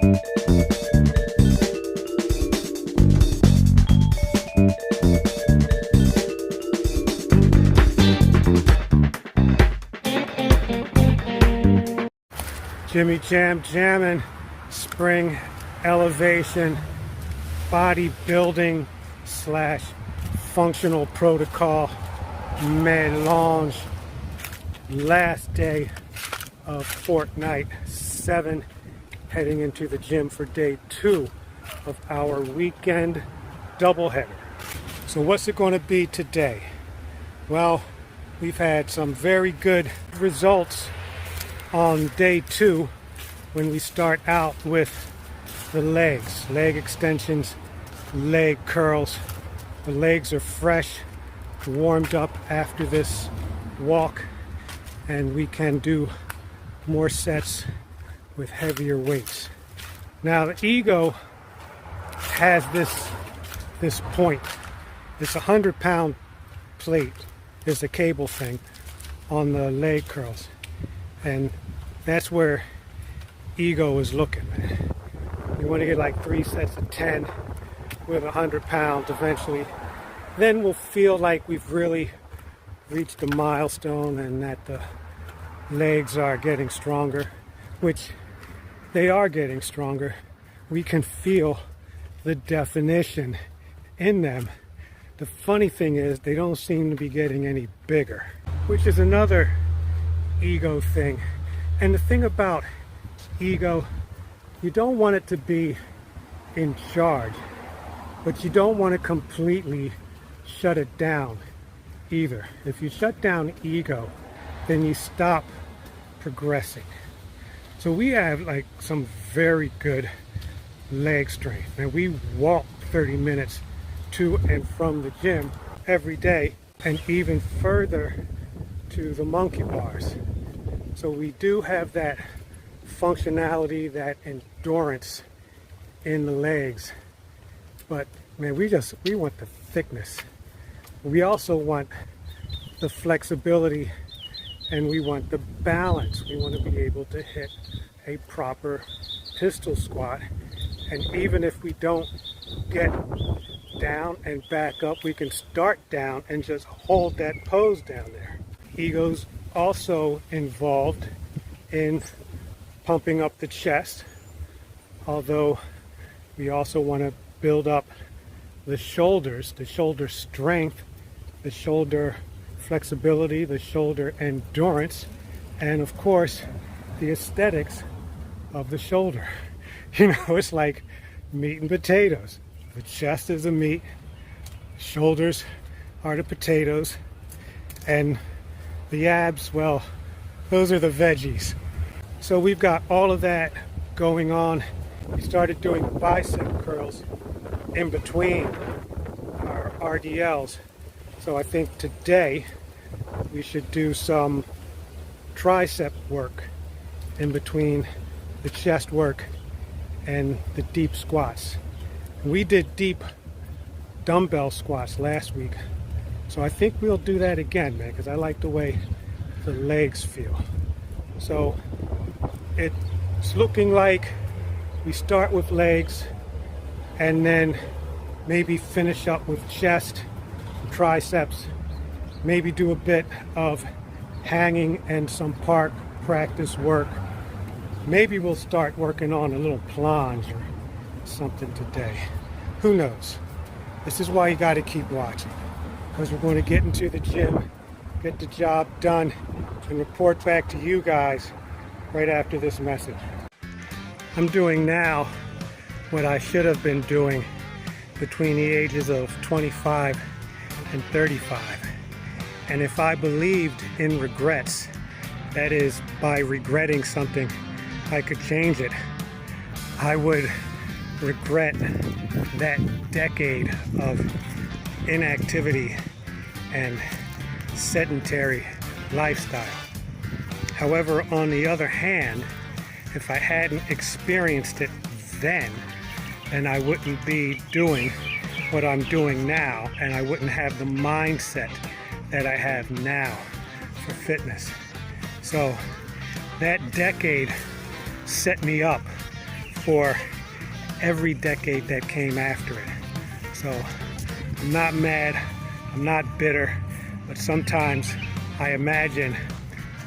Jimmy Jam jamming, spring elevation, bodybuilding slash functional protocol melange. Last day of Fortnight 7, heading into the gym for day 2 of our weekend doubleheader. So what's it going to be today? Well, we've had some very good results on day 2 when we start out with the legs, leg extensions, leg curls. The legs are fresh, warmed up after this walk, and we can do more sets with heavier weights. Now the ego has this point. It's a 100-pound plate. It's a cable thing on the leg curls, and that's where ego is looking. You want to get like 3 sets of 10 with 100 pounds eventually. Then we'll feel like we've really reached a milestone and that the legs are getting stronger, which they are getting stronger. We can feel the definition in them. The funny thing is they don't seem to be getting any bigger, which is another ego thing. And the thing about ego, you don't want it to be in charge, but you don't want to completely shut it down either. If you shut down ego, then you stop progressing. So we have like some very good leg strength, and we walk 30 minutes to and from the gym every day, and even further to the monkey bars. So we do have that functionality, that endurance in the legs. But man, we want the thickness. We also want the flexibility, and we want the balance. We want to be able to hit a proper pistol squat. And even if we don't get down and back up, we can start down and just hold that pose down there. Ego's also involved in pumping up the chest, although we also want to build up the shoulders, the shoulder strength, the shoulder flexibility, the shoulder endurance, and of course the aesthetics of the shoulder. You know, it's like meat and potatoes. The chest is the meat, shoulders are the potatoes, and the abs, well, those are the veggies. So we've got all of that going on. We started doing bicep curls in between our RDLs. So I think today we should do some tricep work in between the chest work and the deep squats. We did deep dumbbell squats last week, so I think we'll do that again, man, because I like the way the legs feel. So it's looking like we start with legs and then maybe finish up with chest, triceps, maybe do a bit of hanging and some park practice work. Maybe we'll start working on a little plunge or something today. Who knows? This is why you got to keep watching, because we're going to get into the gym, get the job done, and report back to you guys right after this message. I'm doing now what I should have been doing between the ages of 25 and 35. And if I believed in regrets, that is, by regretting something, I could change it, I would regret that decade of inactivity and sedentary lifestyle. However, on the other hand, if I hadn't experienced it then I wouldn't be doing what I'm doing now, and I wouldn't have the mindset that I have now for fitness. So that decade set me up for every decade that came after it. So I'm not mad, I'm not bitter, but sometimes I imagine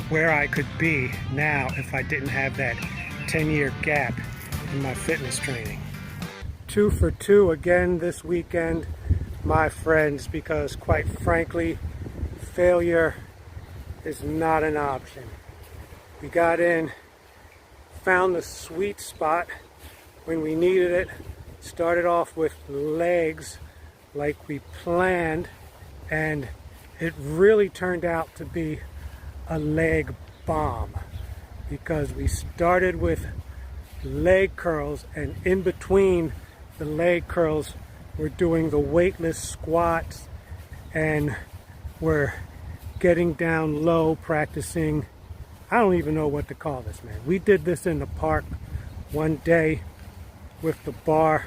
where I could be now if I didn't have that 10-year gap in my fitness training. 2 for 2 again this weekend, my friends, because quite frankly, failure is not an option. We got in, found the sweet spot when we needed it, started off with legs like we planned, and it really turned out to be a leg bomb, because we started with leg curls, and in between the leg curls we're doing the weightless squats, and we're getting down low, practicing, I don't even know what to call this, man. We did this in the park one day with the bar.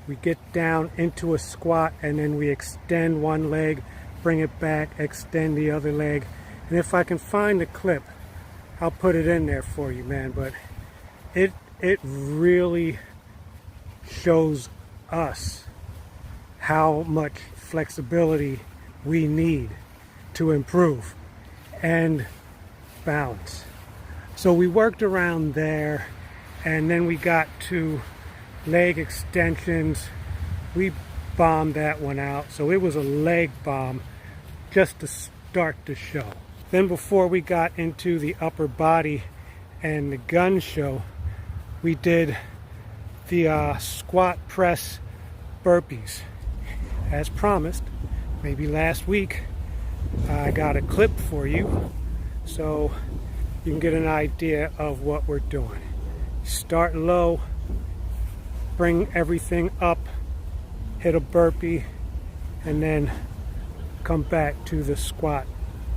We get down into a squat and then we extend one leg, bring it back, extend the other leg. And if I can find the clip, I'll put it in there for you, man. But it really shows us how much flexibility we need to improve and balance. So we worked around there, and then we got to leg extensions. We bombed that one out, so it was a leg bomb just to start the show. Then before we got into the upper body and the gun show, we did the squat press burpees. As promised, maybe last week, I got a clip for you so you can get an idea of what we're doing. Start low, bring everything up, hit a burpee, and then come back to the squat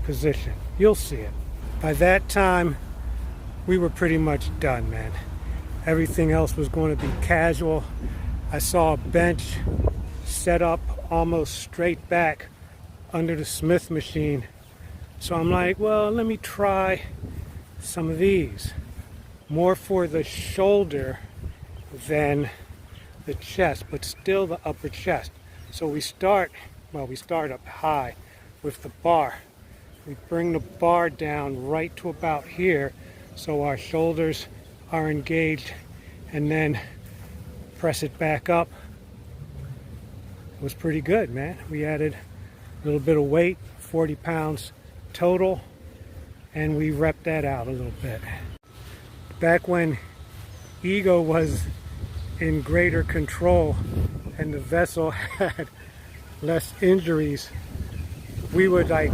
position. You'll see it. By that time, we were pretty much done, man. Everything else was going to be casual. I saw a bench set up almost straight back under the Smith machine. So I'm like, well, let me try some of these. More for the shoulder than the chest, but still the upper chest. So we start up high with the bar. We bring the bar down right to about here so our shoulders are engaged, and then press it back up. It was pretty good, man. We added a little bit of weight, 40 pounds total, and we repped that out a little bit. Back when ego was in greater control and the vessel had less injuries, we would like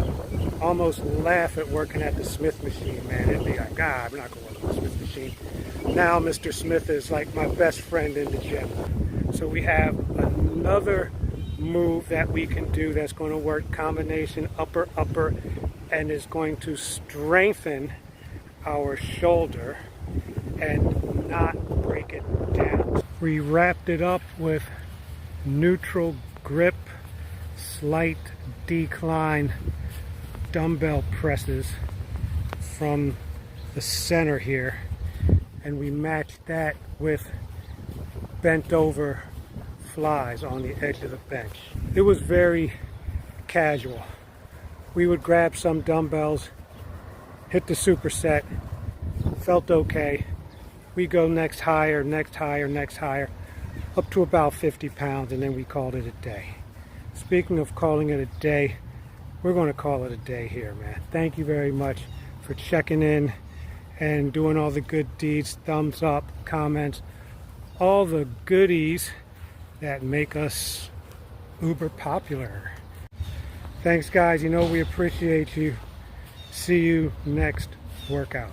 almost laugh at working at the Smith machine, man. It'd be like, I'm not going to work on the Smith machine. Now Mr. Smith is like my best friend in the gym. So we have another move that we can do that's going to work combination upper and is going to strengthen our shoulder and not break it down. We wrapped it up with neutral grip, slight decline dumbbell presses from the center here, and we matched that with bent over flies on the edge of the bench. It was very casual. We would grab some dumbbells, hit the superset, felt okay. We go next higher, up to about 50 pounds, and then we called it a day. Speaking of calling it a day, we're going to call it a day here, man. Thank you very much for checking in and doing all the good deeds, thumbs up, comments, all the goodies that make us uber popular. Thanks, guys. You know we appreciate you. See you next workout.